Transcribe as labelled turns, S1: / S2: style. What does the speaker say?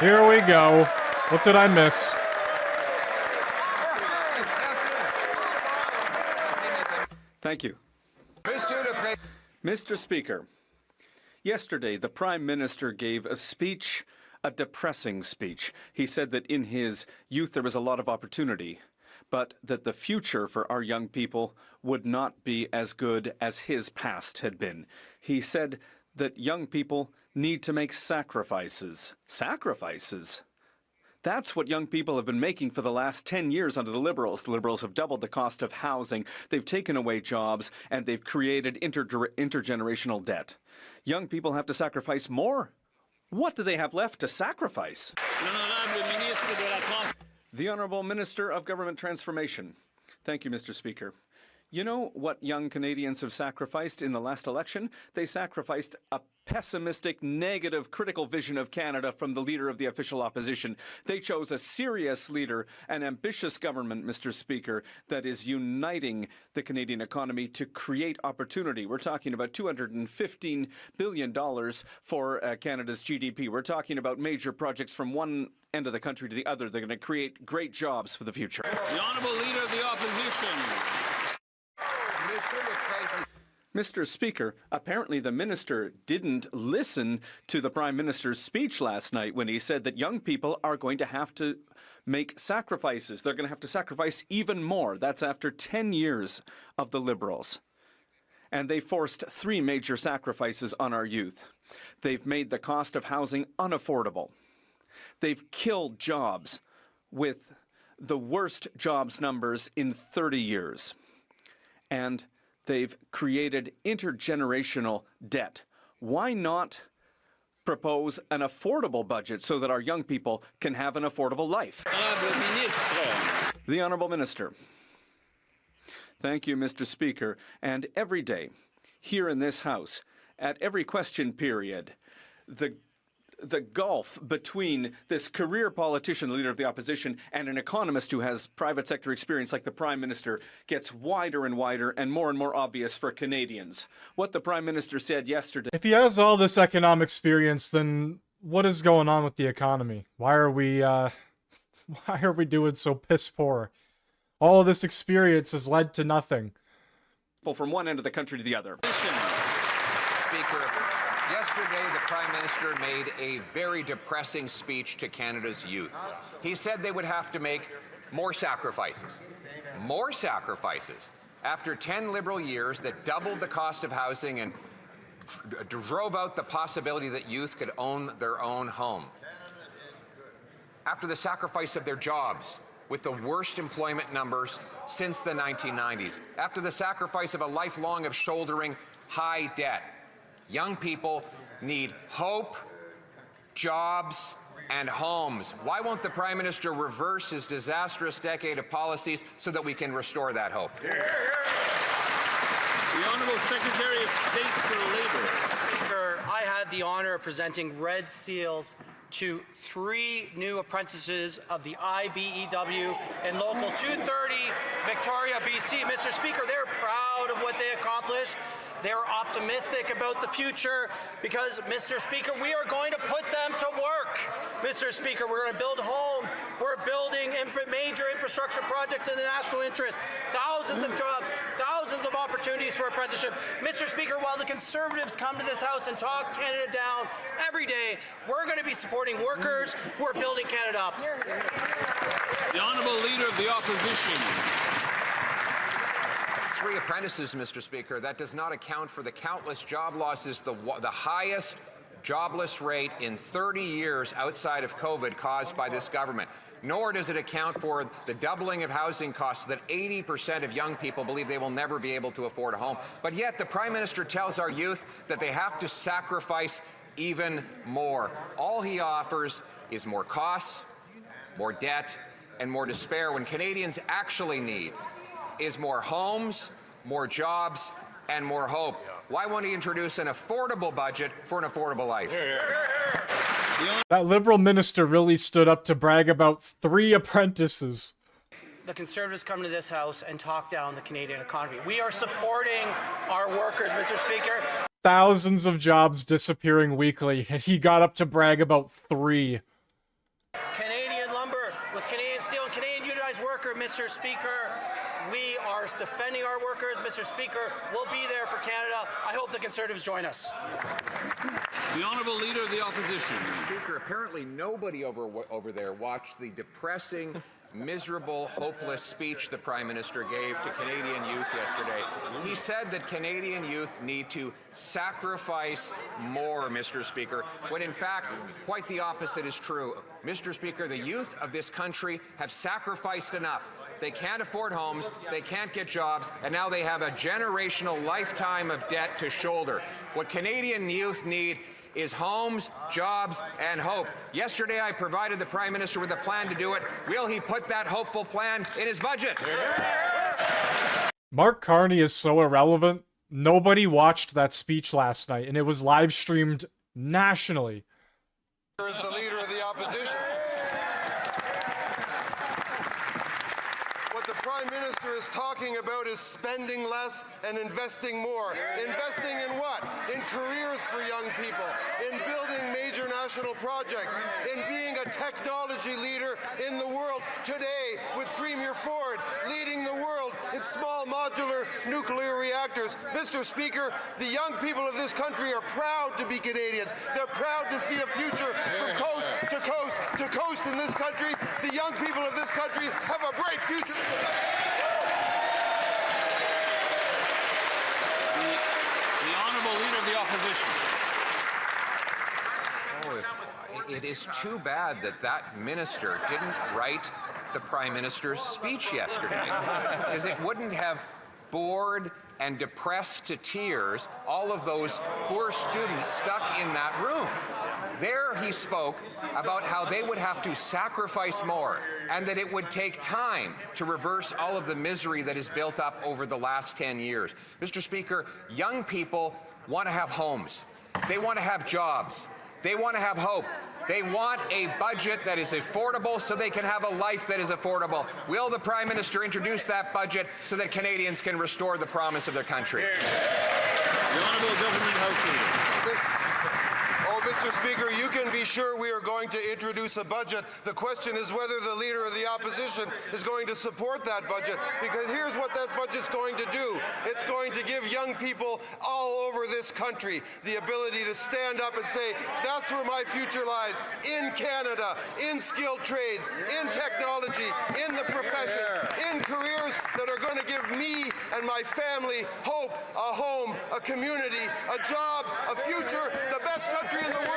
S1: Here we go. What did I miss?
S2: Thank you. Mr. Speaker, yesterday the Prime Minister gave a speech, a depressing speech. He said that in his youth there was a lot of opportunity, but that the future for our young people would not be as good as his past had been. He said that young people need to make sacrifices. Sacrifices? That's what young people have been making for the last 10 years under the Liberals. The Liberals have doubled the cost of housing, they've taken away jobs, and they've created intergenerational debt. Young people have to sacrifice more. What do they have left to sacrifice? The Honourable Minister of Government Transformation. Thank you, Mr. Speaker. You know what young Canadians have sacrificed in the last election? They sacrificed a pessimistic, negative, critical vision of Canada from the leader of the official opposition. They chose a serious leader, an ambitious government, Mr. Speaker, that is uniting the Canadian economy to create opportunity. We're talking about $215 billion for Canada's GDP. We're talking about major projects from one end of the country to the other. They're going to create great jobs for the future.
S3: The Honourable Leader of the Opposition.
S2: Mr. Speaker, apparently the minister didn't listen to the Prime Minister's speech last night when he said that young people are going to have to make sacrifices. They're going to have to sacrifice even more. That's after 10 years of the Liberals. And they forced 3 major sacrifices on our youth. They've made the cost of housing unaffordable. They've killed jobs with the worst jobs numbers in 30 years. And they've created intergenerational debt. Why not propose an affordable budget so that our young people can have an affordable life? The Honourable Minister. Thank you, Mr. Speaker. And every day, here in this House, at every question period, the gulf between this career politician, the leader of the opposition, and an economist who has private sector experience like the Prime Minister gets wider and wider and more obvious for Canadians. What the Prime Minister said yesterday...
S1: If he has all this economic experience, then what is going on with the economy? Why are we doing so piss poor? All of this experience has led to nothing.
S2: From one end of the country to the other.
S4: Speaker, yesterday the Prime Minister made a very depressing speech to Canada's youth. He said they would have to make more sacrifices. More sacrifices. After 10 Liberal years that doubled the cost of housing and drove out the possibility that youth could own their own home. After the sacrifice of their jobs, with the worst employment numbers since the 1990s. After the sacrifice of a lifelong of shouldering high debt. Young people need hope, jobs, and homes. Why won't the Prime Minister reverse his disastrous decade of policies so that we can restore that hope?
S3: The Honourable Secretary of State for Labour.
S5: Speaker, I had the honour of presenting red seals to 3 new apprentices of the IBEW in Local 230, Victoria, BC. Mr. Speaker, they're proud of what they accomplished. They're optimistic about the future because, Mr. Speaker, we are going to put them to work. Mr. Speaker, we're going to build homes. We're building major infrastructure projects in the national interest. Thousands of jobs, thousands of opportunities for apprenticeship. Mr. Speaker, while the Conservatives come to this House and talk Canada down every day, we're going to be supporting workers who are building Canada up.
S3: The Honourable Leader of the Opposition.
S4: 3 apprentices, Mr. Speaker. That does not account for the countless job losses, the highest jobless rate in 30 years outside of COVID caused by this government. Nor does it account for the doubling of housing costs that 80% of young people believe they will never be able to afford a home. But yet the Prime Minister tells our youth that they have to sacrifice even more. All he offers is more costs, more debt, and more despair when Canadians actually need is more homes, more jobs, and more hope. Why won't he introduce an affordable budget for an affordable life?
S1: That Liberal minister really stood up to brag about 3 apprentices.
S5: The Conservatives come to this House and talk down the Canadian economy. We are supporting our workers, Mr. Speaker.
S1: Thousands of jobs disappearing weekly, and he got up to brag about 3.
S5: Canadian lumber with Canadian steel and Canadian unionized worker, Mr. Speaker. We are defending our workers. Mr. Speaker, we'll be there for Canada. I hope the Conservatives join us.
S3: The Honourable Leader of the Opposition.
S4: Speaker, apparently nobody over there watched the depressing, miserable, hopeless speech the Prime Minister gave to Canadian youth yesterday. He said that Canadian youth need to sacrifice more, Mr. Speaker, when in fact quite the opposite is true. Mr. Speaker, the youth of this country have sacrificed enough. They can't afford homes, they can't get jobs, and now they have a generational lifetime of debt to shoulder. What Canadian youth need is homes, jobs, and hope. Yesterday, I provided the Prime Minister with a plan to do it. Will he put that hopeful plan in his budget?
S1: Mark Carney is so irrelevant. Nobody watched that speech last night, and it was live streamed nationally.
S6: As the Leader of the Opposition. What the Prime Minister is talking about is spending less and investing more. Investing in what? In careers for young people, in building major national projects, in being a technology leader in the world today with Premier Ford leading the world in small modular nuclear reactors. Mr. Speaker, the young people of this country are proud to be Canadians. They're proud to see a future from coast to coast to coast in this country. The young people of this country have a bright future.
S3: The Honourable Leader of the Opposition.
S4: It is too bad that that minister didn't write the Prime Minister's speech yesterday, because it wouldn't have bored and depressed to tears all of those poor students stuck in that room. There he spoke about how they would have to sacrifice more and that it would take time to reverse all of the misery that has built up over the last 10 years. Mr. Speaker, young people want to have homes. They want to have jobs. They want to have hope. They want a budget that is affordable so they can have a life that is affordable. Will the Prime Minister introduce that budget so that Canadians can restore the promise of their country?
S3: The Honourable Government House Leader.
S6: Mr. Speaker, you can be sure we are going to introduce a budget. The question is whether the Leader of the Opposition is going to support that budget, because here's what that budget's going to do. It's going to give young people all over this country the ability to stand up and say, that's where my future lies, in Canada, in skilled trades, in technology, in the professions, in careers that are going to give me and my family hope, a home, a community, a job, a future, the best country in the world.